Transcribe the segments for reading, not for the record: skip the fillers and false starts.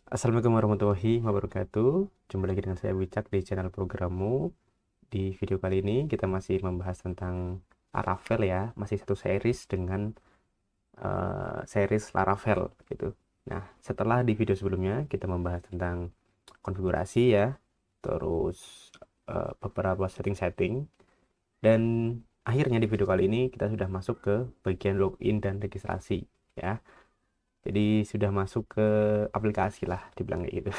Assalamualaikum warahmatullahi wabarakatuh. Jumpa lagi dengan saya Wicak di channel programmu. Di video kali ini kita masih membahas tentang Laravel ya, masih satu series dengan series Laravel gitu. Nah, setelah di video sebelumnya kita membahas tentang konfigurasi ya, terus beberapa setting-setting, dan akhirnya di video kali ini kita sudah masuk ke bagian login dan registrasi ya. Jadi sudah masuk ke aplikasi lah dibilang kayak gitu.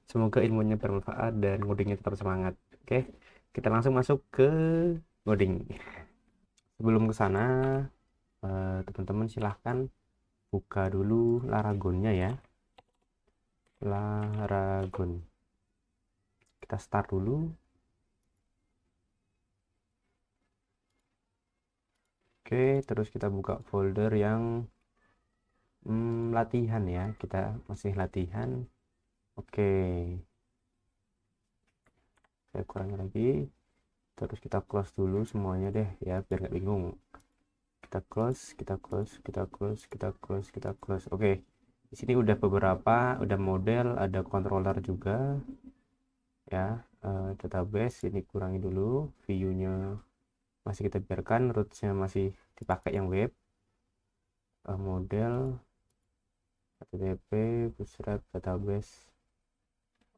Semoga ilmunya bermanfaat dan ngodingnya tetap semangat. Oke, kita langsung masuk ke ngoding. Sebelum ke sana, teman-teman silahkan buka dulu Laragonnya ya. Laragon. Kita start dulu. Oke, terus kita buka folder yang latihan ya. Kita masih latihan. Oke, saya kurangi lagi. Terus kita close dulu semuanya deh ya, biar nggak bingung. Kita close, kita close, kita close, kita close, kita close. Oke, di sini udah beberapa, udah model, ada controller juga ya. Database ini kurangi dulu, view-nya masih kita biarkan, roots-nya masih dipakai yang web. Model HTTP, Bootstrap, database,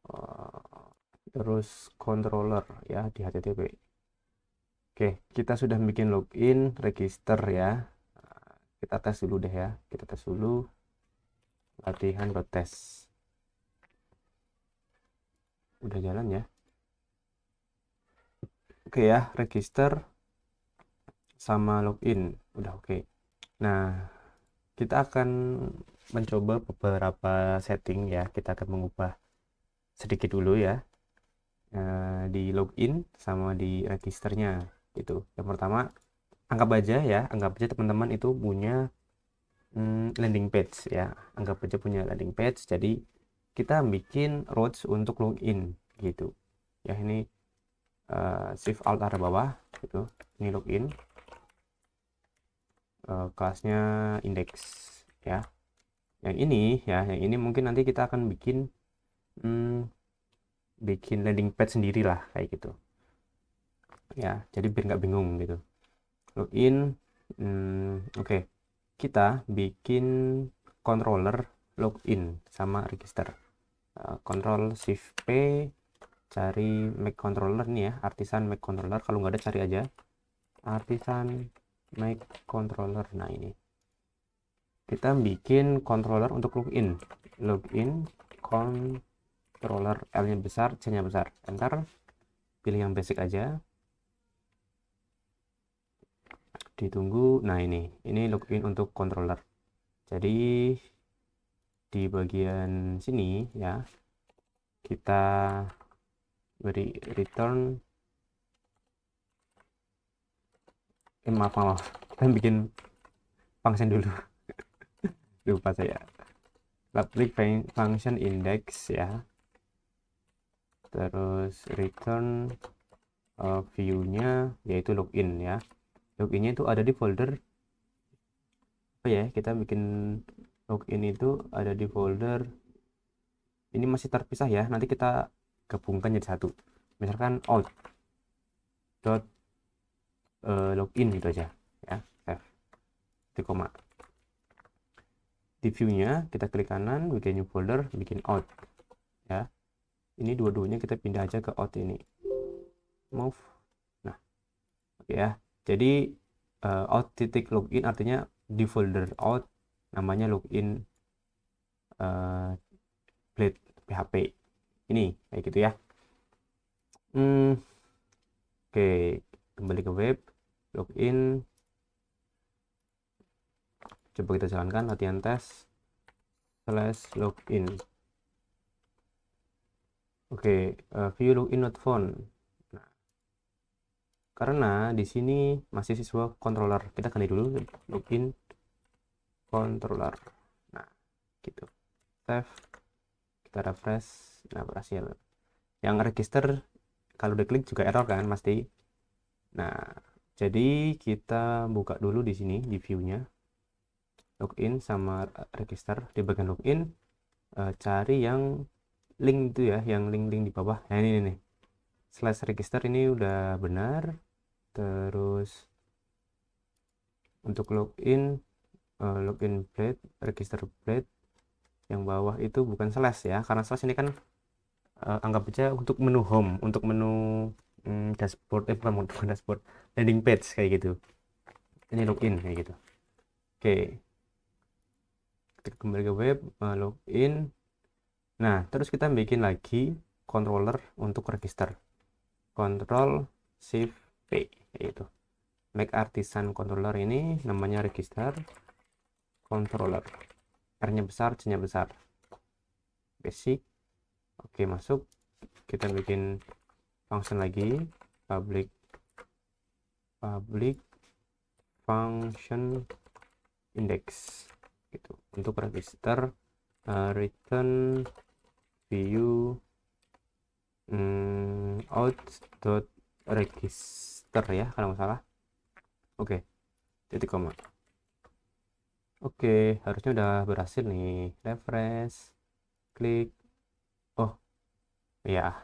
eh, terus controller ya di HTTP. Oke, kita sudah bikin login, register ya. Kita tes dulu deh ya, kita tes dulu latihan.tes. Udah jalan ya. Oke ya, register sama login udah oke. Nah, kita akan mencoba beberapa setting ya. Kita akan mengubah sedikit dulu ya, di login sama di registernya gitu. Yang pertama, anggap aja teman-teman itu punya landing page ya. Anggap aja punya landing page. Jadi kita bikin routes untuk login gitu. Ya, ini shift alt arah bawah gitu. Ini login, kelasnya index ya. Yang ini mungkin nanti kita akan hmm, bikin landing page sendiri lah kayak gitu ya, jadi biar nggak bingung gitu. Login, oke. Kita bikin controller login sama register. Control shift P, cari make controller nih ya, artisan make controller. Kalau nggak ada cari aja artisan make controller. Nah, ini kita bikin controller untuk login controller, L nya besar, C nya besar, enter. Pilih yang basic aja, ditunggu. Nah, ini login untuk controller. Jadi di bagian sini ya, kita beri return, maaf, kita bikin function dulu. Lupa saya. Public function index ya, terus return view-nya yaitu login ya. Loginnya itu ada di folder apa ya, kita bikin login itu ada di folder ini, masih terpisah ya, nanti kita gabungkan jadi satu, misalkan out dot login gitu aja ya, save di koma. Di view nya kita klik kanan, bikin new folder, bikin out ya. Ini dua-duanya kita pindah aja ke out ini, move. Nah, oke ya, jadi out titik login artinya di folder out namanya login blade php ini kayak gitu ya. Oke, kembali ke web, login, coba kita jalankan latihan tes slash login. Oke, view login not found. Nah, karena di sini masih siswa controller, kita ganti dulu login controller. Nah, gitu. Save, kita refresh. Nah, berhasil. Yang register kalau diklik juga error kan pasti. Nah, jadi kita buka dulu di sini di view-nya login sama register. Di bagian login cari yang link itu ya, yang link-link di bawah. Nah ini nih, slash register ini udah benar. Terus untuk login blade, register blade yang bawah itu bukan slash ya, karena slash ini kan anggap aja untuk menu home, untuk menu dashboard, bukan dashboard, landing page kayak gitu. Ini login kayak gitu. Oke, kita kembali ke web, login. Nah, terus kita bikin lagi controller untuk register. Control Shift P yaitu make artisan controller, ini namanya register controller. R-nya besar, C-nya besar. Basic. Oke, masuk. Kita bikin function lagi, public function index gitu untuk register, return view out.register ya kalau nggak salah. Oke, titik koma. Oke, harusnya udah berhasil nih. Refresh, klik. Oh ya,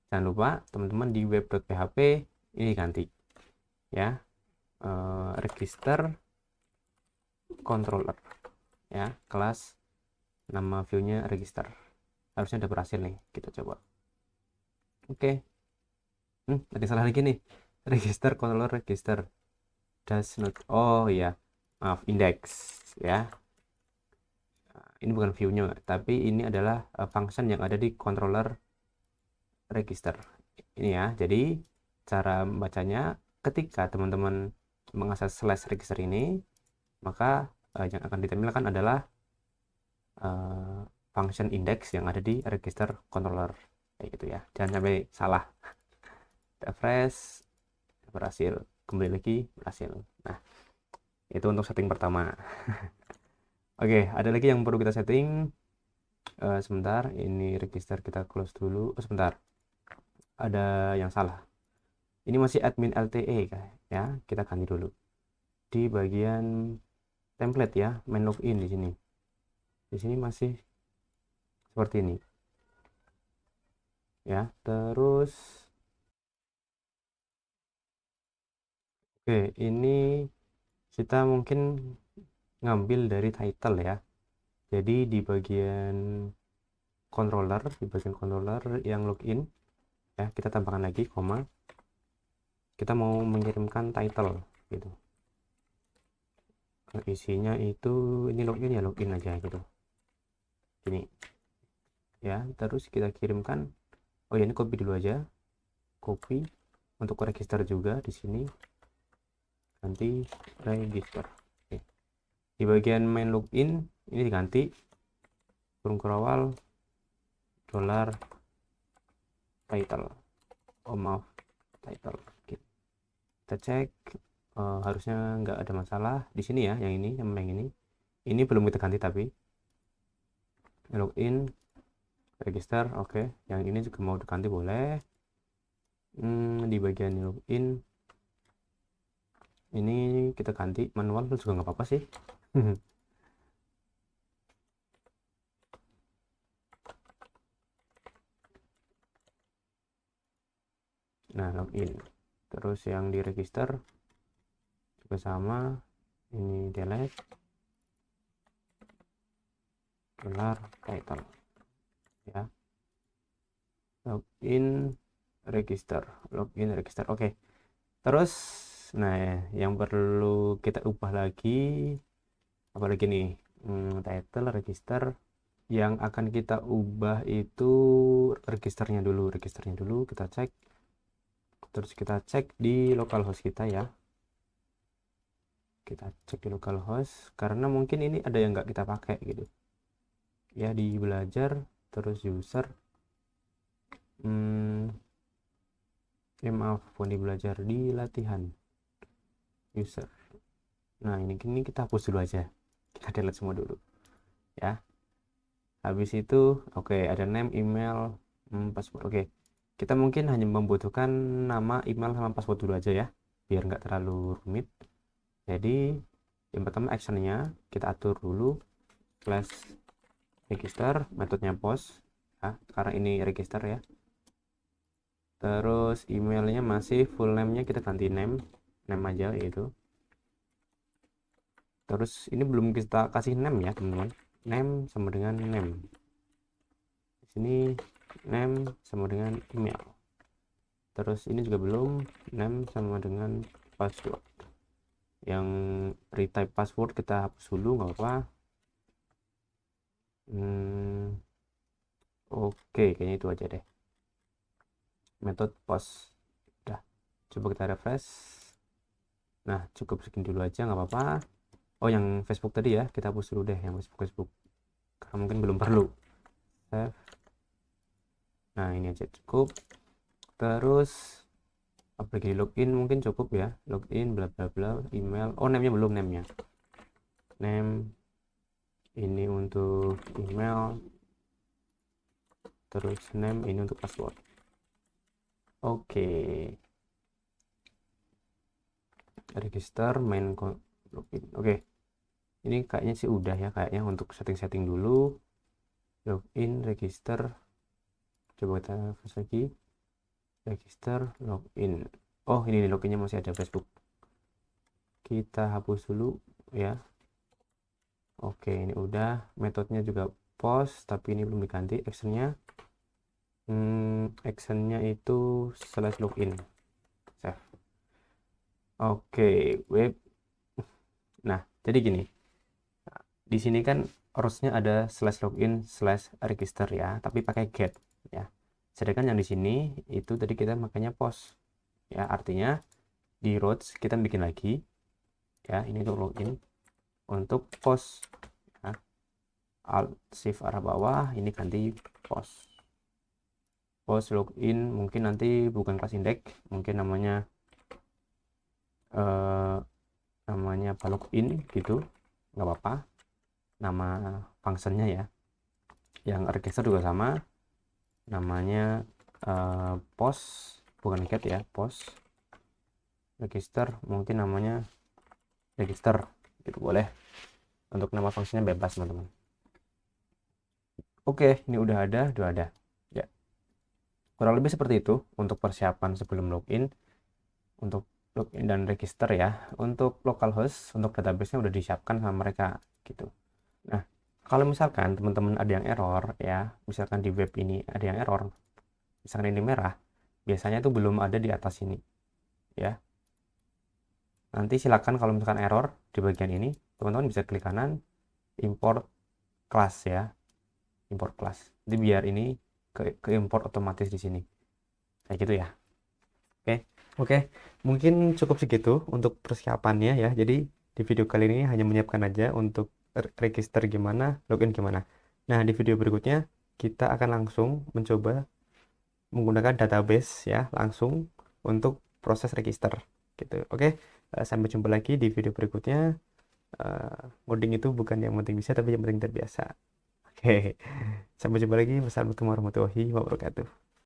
jangan lupa teman-teman di web.php ini ganti ya, register controller ya, kelas nama viewnya register. Harusnya udah berhasil nih, kita coba. Oke, ada salah lagi nih. Register controller register does not, oh iya, maaf, index ya. Ini bukan viewnya, tapi ini adalah function yang ada di controller register ini ya. Jadi cara bacanya, ketika teman-teman mengakses slash register ini, maka yang akan ditampilkan adalah function index yang ada di register controller kayak gitu ya. Jangan sampai salah. Refresh, berhasil, kembali lagi berhasil. Nah, itu untuk setting pertama. Oke, ada lagi yang perlu kita setting. Sebentar, ini register kita close dulu. Oh, sebentar, ada yang salah. Ini masih admin LTE ya, kita ganti dulu di bagian template ya, main login di sini. Di sini masih seperti ini ya. Terus oke, ini kita mungkin ngambil dari title ya. Jadi di bagian controller yang login ya, kita tambahkan lagi koma. Kita mau mengirimkan title gitu. Isinya itu ini login ya, login aja gitu. Ini ya, terus kita kirimkan. Oh ya, ini copy dulu aja. Copy untuk register juga di sini. Nanti register. Oke. Di bagian main login ini diganti kurung kerawal dollar title. Oh maaf, title. Oke. Kita cek, harusnya nggak ada masalah di sini ya. Yang ini belum kita ganti, tapi login register. Oke, yang ini juga mau diganti boleh. Di bagian login ini kita ganti manual juga nggak apa-apa sih. Nah, login, terus yang di register juga sama, ini delete dollar title ya. Login register. Oke. Terus nah, yang perlu kita ubah lagi apalagi nih, title register. Yang akan kita ubah itu registernya dulu kita cek. Terus kita cek di localhost kita ya. Kita cek di localhost karena mungkin ini ada yang nggak kita pakai gitu ya. Di belajar, terus user, maaf, bukan di belajar, di latihan user. Nah, ini kita hapus dulu aja, kita delete semua dulu ya. Habis itu oke, ada name, email, password. Oke, kita mungkin hanya membutuhkan nama, email, sama password dulu aja ya, biar nggak terlalu rumit. Jadi yang pertama actionnya kita atur dulu slash register, metodenya post ya, karena ini register ya. Terus emailnya masih full name-nya kita ganti name aja itu. Terus ini belum kita kasih name ya teman-teman, name sama dengan name. Di sini name sama dengan email. Terus ini juga belum, name sama dengan password. Yang retype password kita hapus dulu nggak apa-apa. Oke, kayaknya itu aja deh. Metode post udah, coba kita refresh. Nah, cukup segini dulu aja nggak apa-apa. Oh, yang Facebook tadi ya, kita hapus dulu deh yang Facebook karena mungkin belum perlu. Save. Nah, ini aja cukup. Terus apalagi login mungkin cukup ya, login bla bla bla, email. Oh, name-nya belum, name-nya name ini untuk email, terus name ini untuk password. Oke, register main login. Oke, ini kayaknya sih udah ya, kayaknya untuk setting-setting dulu. Login, register, coba kita refresh lagi, register, login. Oh, ini nih loginnya masih ada Facebook, kita hapus dulu ya. Oke, ini udah, metodenya juga post tapi ini belum diganti actionnya. Actionnya itu slash login, save. Oke, web. Nah, jadi gini, di sini kan harusnya ada slash login slash register ya, tapi pakai get ya. Sedangkan yang di sini itu tadi kita makanya post ya, artinya di routes kita bikin lagi ya, ini untuk login, untuk post ya. Alt shift arah bawah, ini ganti post. Post login mungkin nanti bukan kelas index, mungkin namanya apa, login gitu, nggak apa-apa nama functionnya ya. Yang register juga sama, namanya post, bukan get ya, post. Register mungkin namanya register gitu, boleh. Untuk nama fungsinya bebas teman-teman. Oke, ini udah ada ya, kurang lebih seperti itu untuk persiapan sebelum login, untuk login dan register ya. Untuk localhost, untuk database-nya udah disiapkan sama mereka gitu. Nah, kalau misalkan teman-teman ada yang error ya, misalkan di web ini ada yang error, misalkan ini merah, biasanya itu belum ada di atas ini ya. Nanti silakan kalau misalkan error di bagian ini, teman-teman bisa klik kanan, import class ya, import class. Jadi biar ini ke import otomatis di sini, kayak gitu ya. Oke, mungkin cukup segitu untuk persiapannya ya. Jadi di video kali ini hanya menyiapkan aja untuk register gimana, login gimana. Nah, di video berikutnya kita akan langsung mencoba menggunakan database ya, langsung untuk proses register gitu. Oke, sampai jumpa lagi di video berikutnya. Ngoding itu bukan yang penting bisa, tapi yang penting terbiasa. Oke, sampai jumpa lagi. Wassalamualaikum warahmatullahi wabarakatuh.